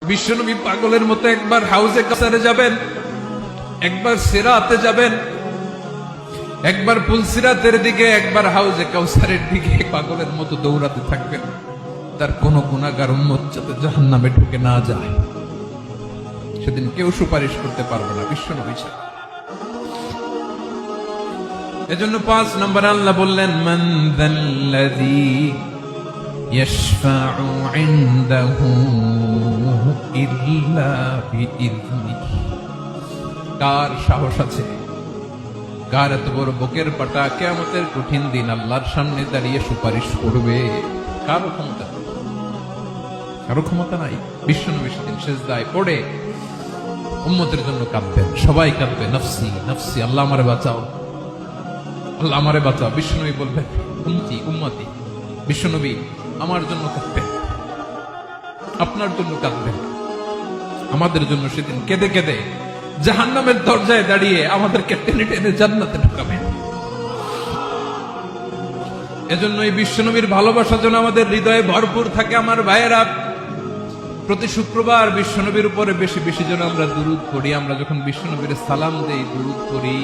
বিশ্বনবী পাগলের মতো একবার হাউজে কাসারে যাবেন, একবার সিরাতে যাবেন, একবার পুলসিরাতের দিকে, একবার হাউজে কাউসারের দিকে পাগলের মতো দৌড়াতে থাকবেন। তার কোন গুনাহগার উম্মত যাতে জাহান্নামে ঢুকে না যায়, সেদিন কেউ সুপারিশ করতে পারবে না বিশ্বনবী ছাড়া। এজন্য 5 নম্বর আল্লাহ বললেন, মান যাল্লাযী ইয়াশফাউ ইনদাহু ইল্লা বিইযনিহি। কার সাহস আছে, কার এত বড় বুকের পাটা কিয়ামতের কঠিন দিন আল্লাহর সামনে দাঁড়িয়ে সুপারিশ করবে? কারো ক্ষমতা, কারো ক্ষমতা নাই। বিশ্বনবী সেদিন সিজদায় পড়ে উম্মতের জন্য কাঁদবেন, সবাই কাঁদবে, নফসি নফসি, আল্লাহ আমারে বাঁচাও, আল্লাহ আমারে বাঁচাও। বিশ্বনবী বলবেন, উম্মতি উম্মতি। বিশ্বনবী আমার জন্য কাঁদবেন, আপনার জন্য কাঁদবেন, আমাদের জন্য সেদিন কেঁদে কেঁদে জাহান্নামের দরজায় দাঁড়িয়ে আমাদেরকে টেনে টেনে জান্নাতে ঢুকাবেন। এজন্য এই বিশ্বনবীর ভালোবাসা যেন আমাদের হৃদয়ে ভরপুর থাকে। আমার ভাইয়েরা, প্রতি শুক্রবার বিশ্বনবীর উপরে বেশি বেশি যেন আমরা দুরূদ পড়ি। আমরা যখন বিশ্বনবীর সালাম দেই, দুরূদ পড়ি,